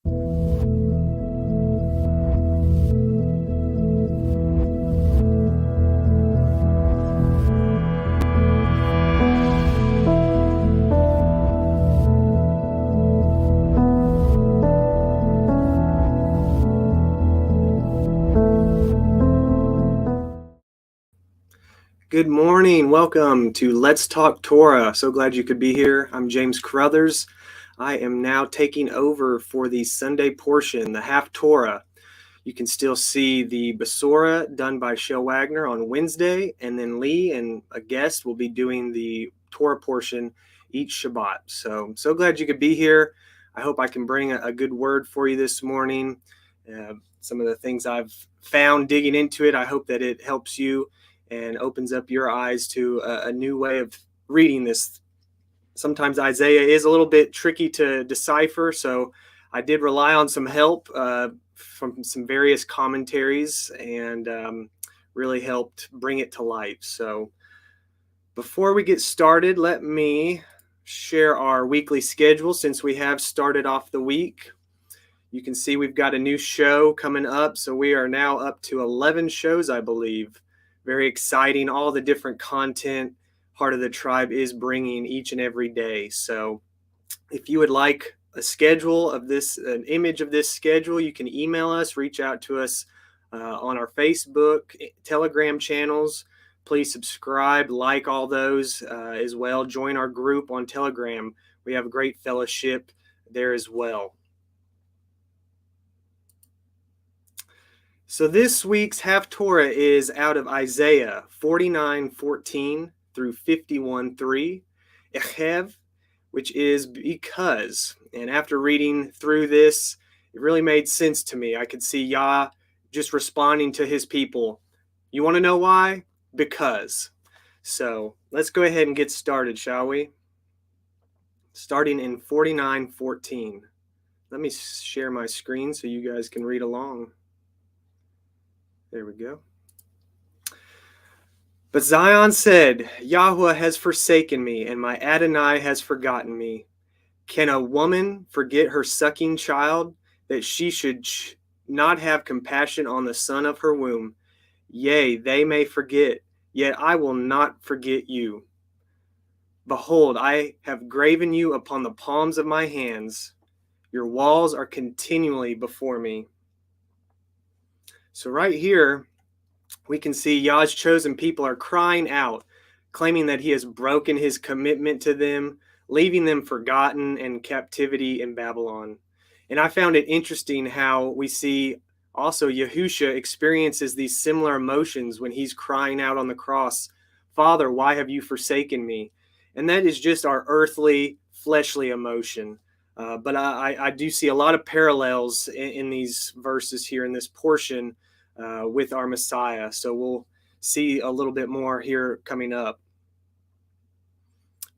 Good morning. Welcome to Let's Talk Torah. So glad you could be here. I'm James Caruthers. I am now taking over for the Sunday portion, the Haftarah. You can still see the Besorah done by Shel Wagner on Wednesday, and then Lee and a guest will be doing the Torah portion each Shabbat. So glad you could be here. I hope I can bring a good word for you this morning. Some of the things I've found digging into it, I hope that it helps you and opens up your eyes to a new way of reading this. Sometimes Isaiah is a little bit tricky to decipher, so I did rely on some help from some various commentaries and really helped bring it to life. So before we get started, let me share our weekly schedule since we have started off the week. You can see we've got a new show coming up, so we are now up to 11 shows, I believe. Very exciting, all the different content Heart of the Tribe is bringing each and every day. So if you would like a schedule of this, an image of this schedule, you can email us, reach out to us on our Facebook, Telegram channels. Please subscribe, like all those as well. Join our group on Telegram. We have a great fellowship there as well. So this week's Haftarah is out of Isaiah 49:14 through 51:3, Ekev, which is because. And after reading through this, it really made sense to me. I could see Yah just responding to his people. You want to know why? Because. So let's go ahead and get started, shall we? Starting in 49:14. Let me share my screen so you guys can read along. There we go. But Zion said, Yahuwah has forsaken me, and my Adonai has forgotten me. Can a woman forget her sucking child, that she should not have compassion on the son of her womb? Yea, they may forget, yet I will not forget you. Behold, I have graven you upon the palms of my hands. Your walls are continually before me. So right here, we can see Yah's chosen people are crying out, claiming that he has broken his commitment to them, leaving them forgotten in captivity in Babylon. And I found it interesting how we see also Yahusha experiences these similar emotions when he's crying out on the cross, Father, why have you forsaken me? And that is just our earthly, fleshly emotion. But I do see a lot of parallels in these verses here in this portion with our Messiah. So we'll see a little bit more here coming up.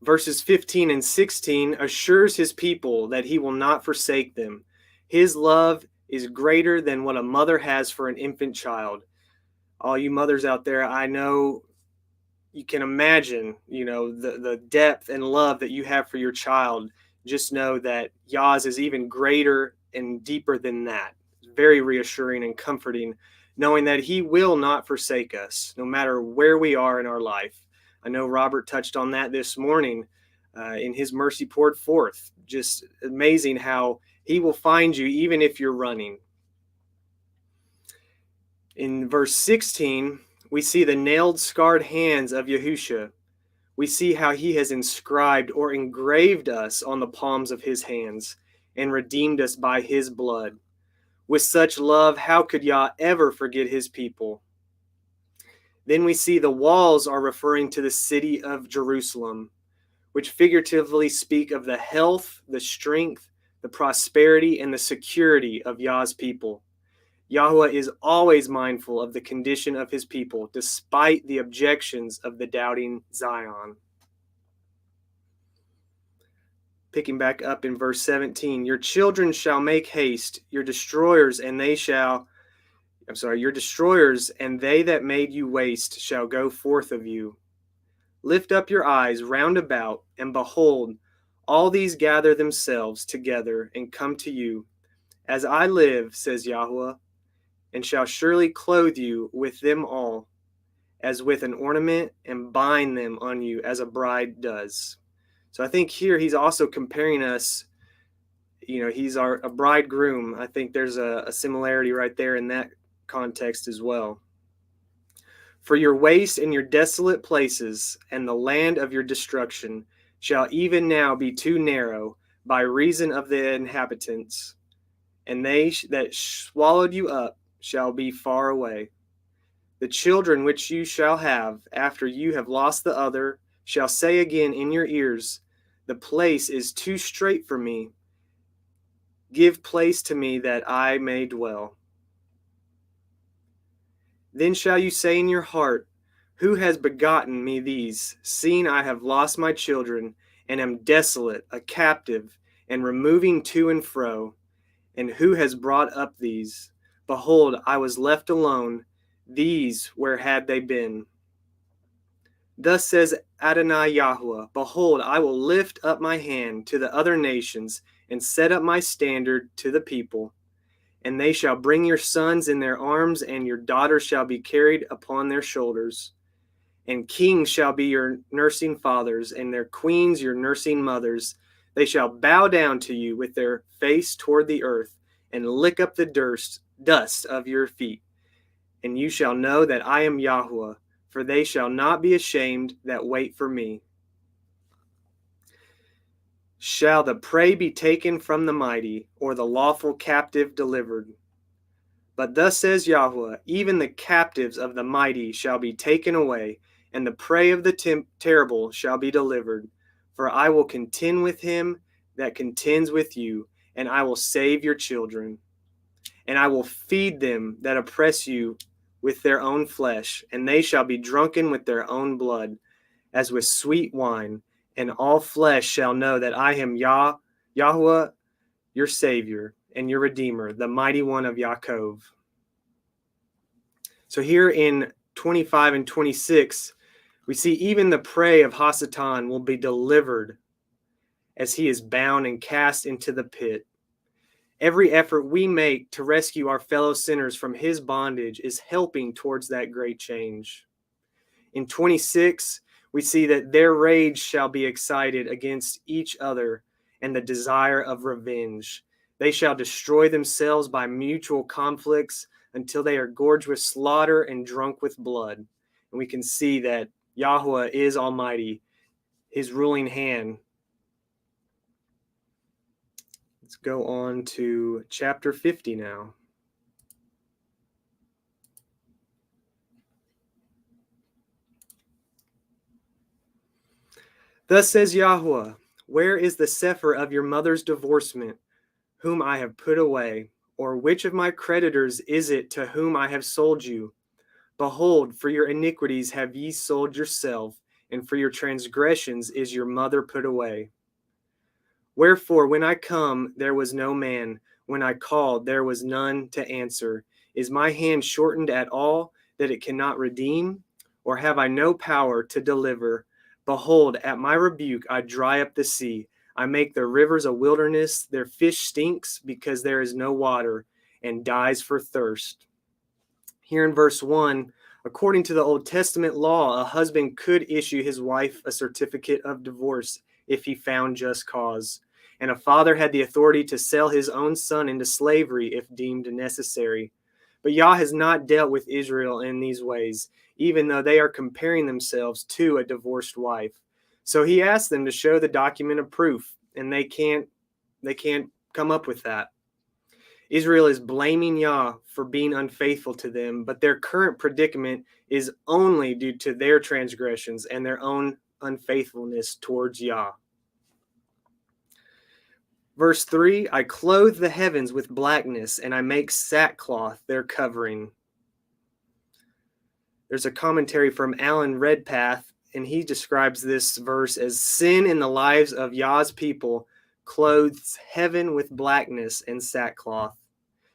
Verses 15 and 16 assures his people that he will not forsake them. His love is greater than what a mother has for an infant child. All you mothers out there, I know you can imagine, the depth and love that you have for your child. Just know that Yah's is even greater and deeper than that. It's very reassuring and comforting, knowing that he will not forsake us, no matter where we are in our life. I know Robert touched on that this morning in his mercy poured forth. Just amazing how he will find you even if you're running. In verse 16, we see the nailed, scarred hands of Yahushua. We see how he has inscribed or engraved us on the palms of his hands and redeemed us by his blood. With such love, how could Yah ever forget his people? Then we see the walls are referring to the city of Jerusalem, which figuratively speak of the health, the strength, the prosperity, and the security of Yah's people. Yahuwah is always mindful of the condition of his people, despite the objections of the doubting Zion. Picking back up in verse 17, your children shall make haste, your destroyers, and they that made you waste shall go forth of you. Lift up your eyes round about, and behold, all these gather themselves together and come to you. As I live, says Yahuwah, and shall surely clothe you with them all, as with an ornament, and bind them on you as a bride does. So I think here he's also comparing us, he's a bridegroom. I think there's a similarity right there in that context as well. For your waste and your desolate places and the land of your destruction shall even now be too narrow by reason of the inhabitants, and they that swallowed you up shall be far away. The children which you shall have after you have lost the other shall say again in your ears, the place is too strait for me. Give place to me that I may dwell. Then shall you say in your heart, who has begotten me these, seeing I have lost my children, and am desolate, a captive, and removing to and fro? And who has brought up these? Behold, I was left alone. These, where had they been? Thus says Adonai Yahuwah, behold, I will lift up my hand to the other nations, and set up my standard to the people. And they shall bring your sons in their arms, and your daughters shall be carried upon their shoulders. And kings shall be your nursing fathers, and their queens your nursing mothers. They shall bow down to you with their face toward the earth, and lick up the dust of your feet. And you shall know that I am Yahuwah, for they shall not be ashamed that wait for me. Shall the prey be taken from the mighty, or the lawful captive delivered? But thus says Yahuwah, even the captives of the mighty shall be taken away, and the prey of the terrible shall be delivered. For I will contend with him that contends with you, and I will save your children. And I will feed them that oppress you with their own flesh, and they shall be drunken with their own blood, as with sweet wine. And all flesh shall know that I am Yahuwah, your Savior, and your Redeemer, the mighty one of Yaakov. So here in 25 and 26, we see even the prey of Hasatan will be delivered as he is bound and cast into the pit. Every effort we make to rescue our fellow sinners from his bondage is helping towards that great change. In 26, we see that their rage shall be excited against each other and the desire of revenge. They shall destroy themselves by mutual conflicts until they are gorged with slaughter and drunk with blood. And we can see that Yahuwah is almighty, his ruling hand. Let's go on to chapter 50 now. Thus says Yahuwah, where is the sefer of your mother's divorcement, whom I have put away? Or which of my creditors is it to whom I have sold you? Behold, for your iniquities have ye sold yourself, and for your transgressions is your mother put away. Wherefore, when I come, there was no man. When I called, there was none to answer. Is my hand shortened at all, that it cannot redeem? Or have I no power to deliver? Behold, at my rebuke I dry up the sea. I make their rivers a wilderness. Their fish stinks, because there is no water, and dies for thirst. Here in verse 1, according to the Old Testament law, a husband could issue his wife a certificate of divorce if he found just cause. And a father had the authority to sell his own son into slavery if deemed necessary. But Yah has not dealt with Israel in these ways, even though they are comparing themselves to a divorced wife. So he asked them to show the document of proof, and they can't come up with that. Israel is blaming Yah for being unfaithful to them, but their current predicament is only due to their transgressions and their own unfaithfulness towards Yah. Verse 3, I clothe the heavens with blackness, and I make sackcloth their covering. There's a commentary from Alan Redpath, and he describes this verse as sin in the lives of Yah's people clothes heaven with blackness and sackcloth.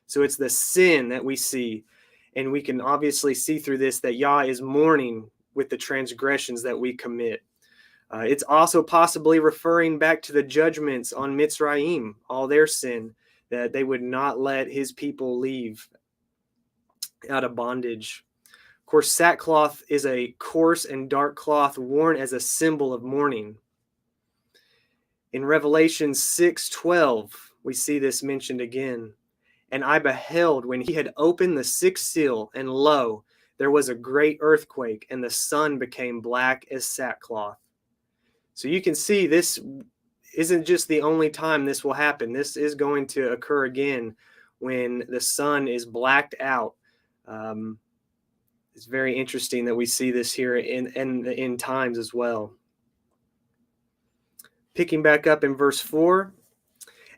So it's the sin that we see, and we can obviously see through this that Yah is mourning with the transgressions that we commit. It's also possibly referring back to the judgments on Mitzrayim, all their sin, that they would not let his people leave out of bondage. Of course, sackcloth is a coarse and dark cloth worn as a symbol of mourning. In Revelation 6:12, we see this mentioned again. And I beheld when he had opened the sixth seal, and lo, there was a great earthquake, and the sun became black as sackcloth. So you can see this isn't just the only time this will happen. This is going to occur again when the sun is blacked out. It's very interesting that we see this here in the end times as well. Picking back up in verse 4,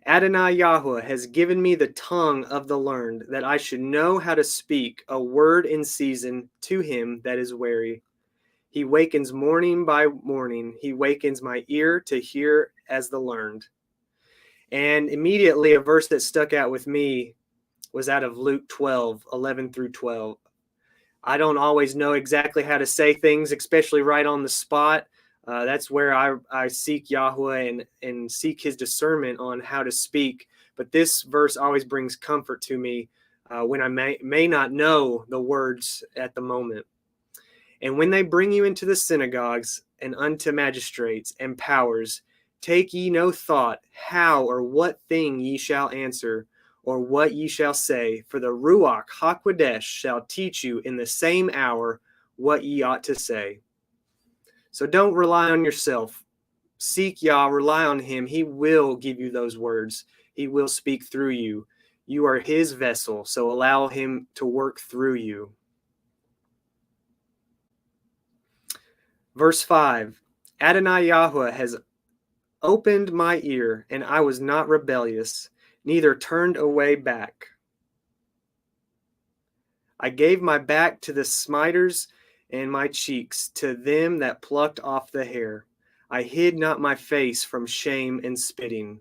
Adonai Yahuwah has given me the tongue of the learned, that I should know how to speak a word in season to him that is weary. He wakens morning by morning. He wakens my ear to hear as the learned. And immediately a verse that stuck out with me was out of Luke 12:11 through 12. I don't always know exactly how to say things, especially right on the spot. That's where I seek Yahuwah and seek his discernment on how to speak. But this verse always brings comfort to me when I may not know the words at the moment. And when they bring you into the synagogues and unto magistrates and powers, take ye no thought how or what thing ye shall answer, or what ye shall say, for the Ruach HaKodesh shall teach you in the same hour what ye ought to say. So don't rely on yourself. Seek Yah, rely on him. He will give you those words. He will speak through you. You are his vessel, so allow him to work through you. Verse 5, Adonai Yahuwah has opened my ear, and I was not rebellious, neither turned away back. I gave my back to the smiters, and my cheeks to them that plucked off the hair. I hid not my face from shame and spitting.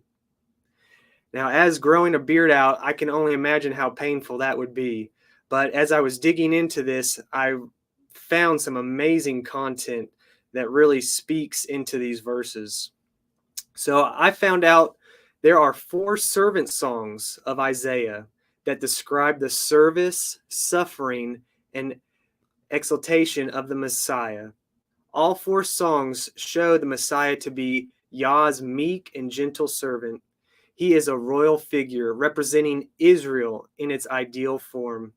Now, as growing a beard out, I can only imagine how painful that would be. But as I was digging into this, I found some amazing content that really speaks into these verses. So I found out there are 4 servant songs of Isaiah that describe the service, suffering, and exaltation of the Messiah. All 4 songs show the Messiah to be Yah's meek and gentle servant. He is a royal figure representing Israel in its ideal form.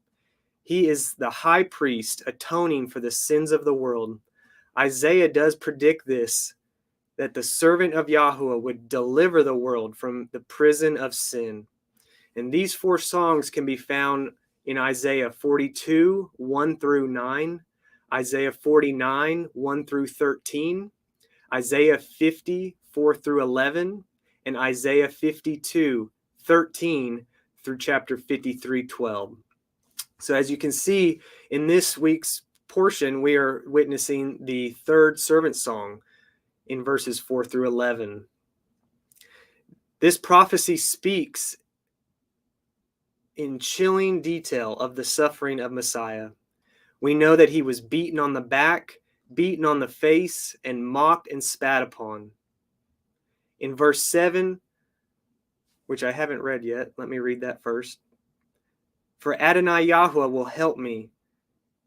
He is the high priest atoning for the sins of the world. Isaiah does predict this, that the servant of Yahuwah would deliver the world from the prison of sin. And these 4 songs can be found in Isaiah 42, 1 through 9, Isaiah 49, 1 through 13, Isaiah 50, 4 through 11, and Isaiah 52, 13 through chapter 53, 12. So as you can see, in this week's portion, we are witnessing the 3rd servant song in verses 4 through 11. This prophecy speaks in chilling detail of the suffering of Messiah. We know that he was beaten on the back, beaten on the face, and mocked and spat upon. In verse 7, which I haven't read yet, let me read that first. For Adonai Yahuwah will help me,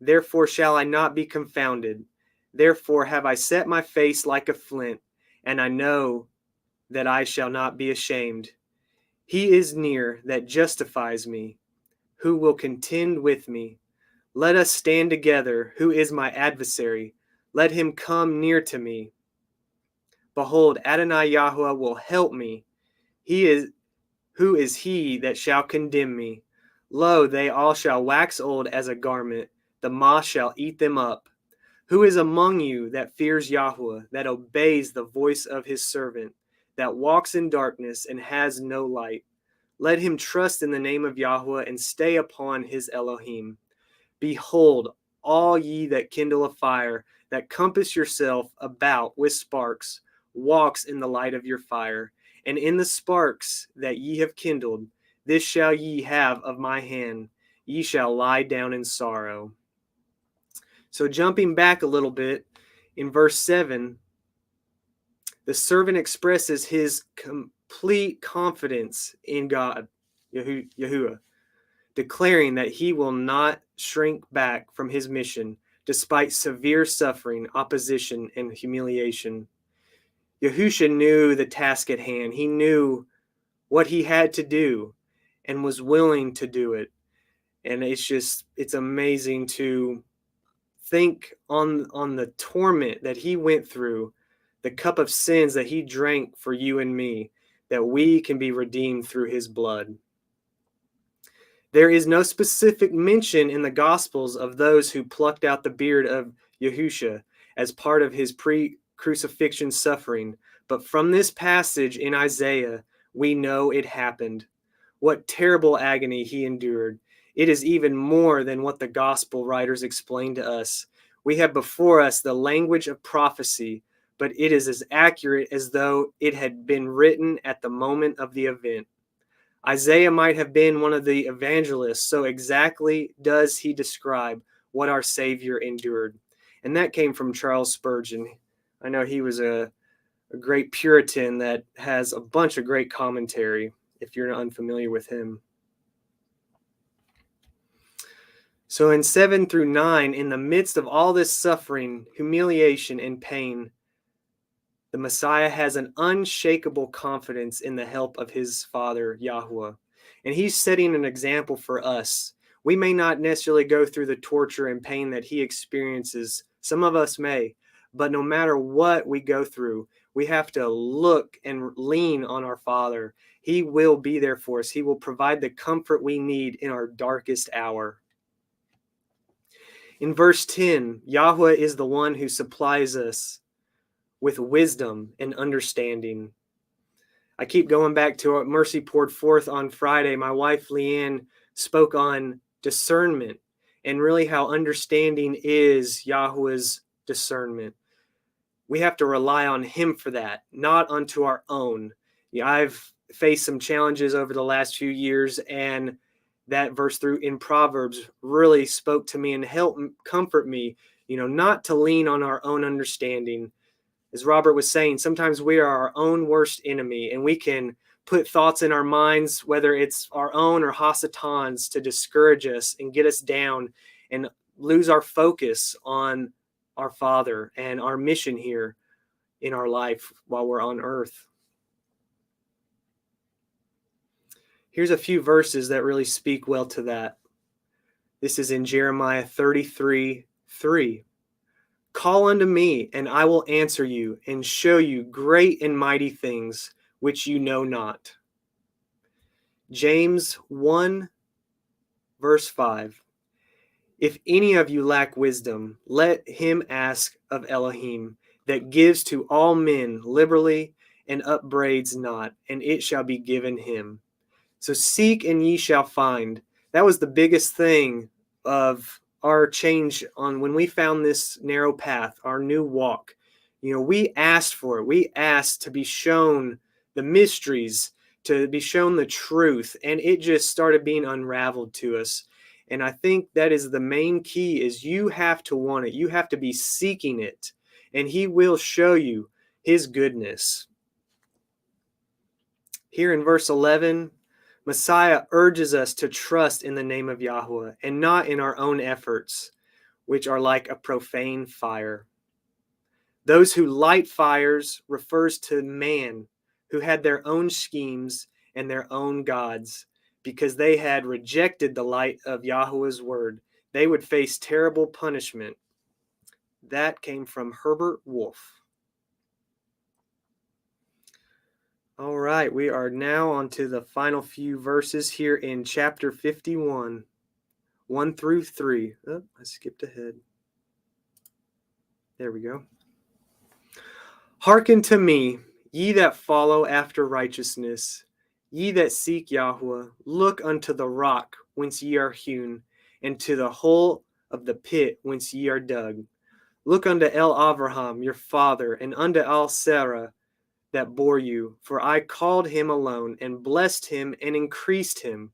therefore shall I not be confounded. Therefore have I set my face like a flint, and I know that I shall not be ashamed. He is near that justifies me, who will contend with me. Let us stand together, who is my adversary. Let him come near to me. Behold, Adonai Yahuwah will help me. Who is he that shall condemn me? Lo, they all shall wax old as a garment. The moth shall eat them up. Who is among you that fears Yahuwah, that obeys the voice of his servant, that walks in darkness and has no light? Let him trust in the name of Yahuwah and stay upon his Elohim. Behold, all ye that kindle a fire, that compass yourself about with sparks, walks in the light of your fire. And in the sparks that ye have kindled, this shall ye have of my hand. Ye shall lie down in sorrow. So jumping back a little bit, in verse 7, the servant expresses his complete confidence in God. yahuah, declaring that he will not shrink back from his mission despite severe suffering, opposition, and humiliation. Yahusha knew the task at hand. He knew what he had to do and was willing to do it. And it's amazing to think on the torment that he went through, the cup of sins that he drank for you and me, that we can be redeemed through his blood. There is no specific mention in the Gospels of those who plucked out the beard of Yahushua as part of his pre-crucifixion suffering, but from this passage in Isaiah, we know it happened. What terrible agony he endured. It is even more than what the Gospel writers explain to us. We have before us the language of prophecy, but it is as accurate as though it had been written at the moment of the event. Isaiah might have been one of the evangelists, so exactly does he describe what our Savior endured. And that came from Charles Spurgeon. I know he was a great Puritan that has a bunch of great commentary, if you're unfamiliar with him. So in 7 through 9, in the midst of all this suffering, humiliation, and pain, the Messiah has an unshakable confidence in the help of his Father, Yahuwah. And he's setting an example for us. We may not necessarily go through the torture and pain that he experiences. Some of us may. But no matter what we go through, we have to look and lean on our Father. He will be there for us. He will provide the comfort we need in our darkest hour. In verse 10, Yahuwah is the one who supplies us with wisdom and understanding. I keep going back to what Mercy poured forth on Friday. My wife, Leanne, spoke on discernment and really how understanding is Yahuwah's discernment. We have to rely on him for that, not unto our own. I've faced some challenges over the last few years, and that verse through in Proverbs really spoke to me and helped comfort me, not to lean on our own understanding. As Robert was saying, sometimes we are our own worst enemy, and we can put thoughts in our minds, whether it's our own or Hasatan's, to discourage us and get us down and lose our focus on our Father and our mission here in our life while we're on earth. Here's a few verses that really speak well to that. This is in Jeremiah 33:3. Call unto me, and I will answer you, and show you great and mighty things which you know not. James 1, verse 5. If any of you lack wisdom, let him ask of Elohim, that gives to all men liberally and upbraids not, and it shall be given him. So seek and ye shall find. That was the biggest thing of our change on when we found this narrow path, our new walk. We asked for it. We asked to be shown the mysteries, to be shown the truth, and it just started being unraveled to us. And I think that is the main key, is you have to want it. You have to be seeking it, and he will show you his goodness. Here in verse 11, Messiah urges us to trust in the name of Yahuwah and not in our own efforts, which are like a profane fire. Those who light fires refers to man who had their own schemes and their own gods. Because they had rejected the light of Yahuwah's word, they would face terrible punishment. That came from Herbert Wolf. All right, we are now on to the final few verses here in chapter 51, 1 through 3. Oh, I skipped ahead. There we go. Hearken to me, ye that follow after righteousness, ye that seek Yahuwah, look unto the rock whence ye are hewn, and to the hole of the pit whence ye are dug. Look unto El Avraham your father, and unto Al Sarah that bore you, for I called him alone, and blessed him, and increased him.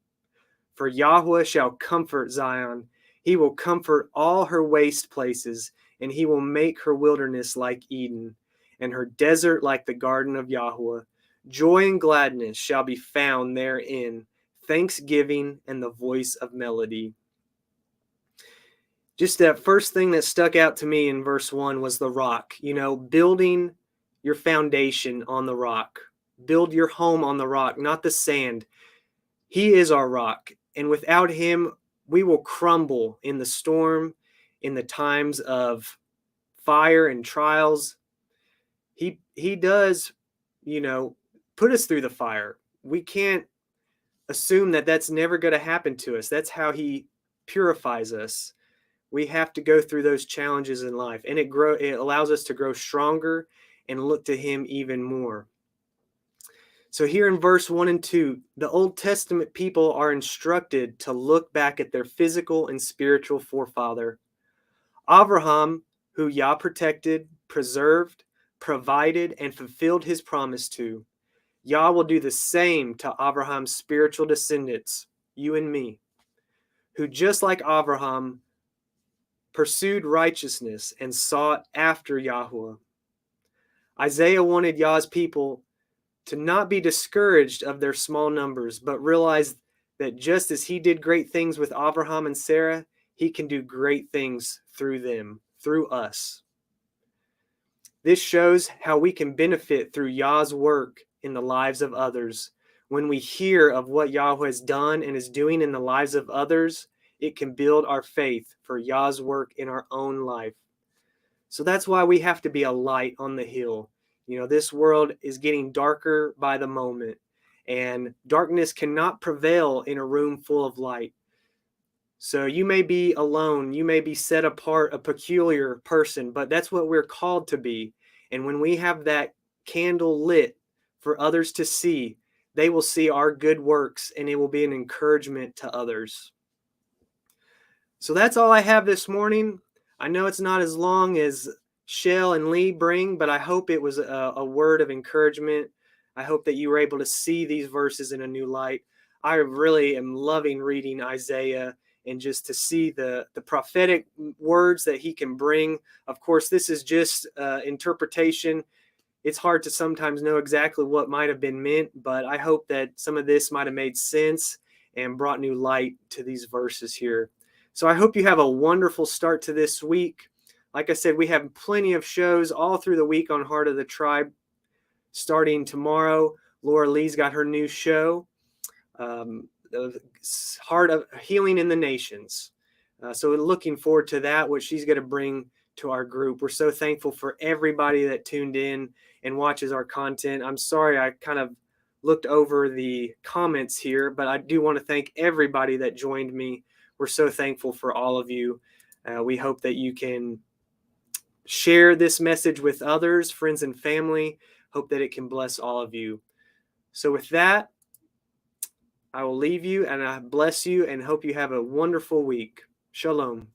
For Yahuwah shall comfort Zion, he will comfort all her waste places, and he will make her wilderness like Eden, and her desert like the garden of Yahuwah. Joy and gladness shall be found therein, thanksgiving, and the voice of melody. Just that first thing that stuck out to me in verse 1 was the rock. Building your foundation on the rock. Build your home on the rock, not the sand. He is our rock, and without him, we will crumble in the storm, in the times of fire and trials. He does, put us through the fire. We can't assume that that's never going to happen to us. That's how he purifies us. We have to go through those challenges in life, and it allows us to grow stronger and look to him even more. So here in verse 1 and 2, the Old Testament people are instructed to look back at their physical and spiritual forefather, Abraham, who Yah protected, preserved, provided, and fulfilled his promise to. Yah will do the same to Abraham's spiritual descendants, you and me, who just like Abraham pursued righteousness and sought after Yahuwah. Isaiah wanted Yah's people to not be discouraged of their small numbers, but realize that just as he did great things with Abraham and Sarah, he can do great things through them, through us. This shows how we can benefit through Yah's work in the lives of others. When we hear of what Yahuwah has done and is doing in the lives of others, it can build our faith for Yah's work in our own life. So that's why we have to be a light on the hill. This world is getting darker by the moment, and darkness cannot prevail in a room full of light. So you may be alone, you may be set apart, a peculiar person, but that's what we're called to be. And when we have that candle lit for others to see, they will see our good works, and it will be an encouragement to others. So that's all I have this morning. I know it's not as long as Shell and Lee bring, but I hope it was a word of encouragement. I hope that you were able to see these verses in a new light. I really am loving reading Isaiah and just to see the prophetic words that he can bring. Of course, this is just interpretation. It's hard to sometimes know exactly what might have been meant, but I hope that some of this might have made sense and brought new light to these verses here. So I hope you have a wonderful start to this week. Like I said, we have plenty of shows all through the week on Heart of the Tribe. Starting tomorrow, Laura Lee's got her new show, Heart of Healing in the Nations. So we're looking forward to that, what she's going to bring to our group. We're so thankful for everybody that tuned in and watches our content. I'm sorry I kind of looked over the comments here, but I do want to thank everybody that joined me. We're so thankful for all of you. We hope that you can share this message with others, friends and family. Hope that it can bless all of you. So with that, I will leave you, and I bless you and hope you have a wonderful week. Shalom.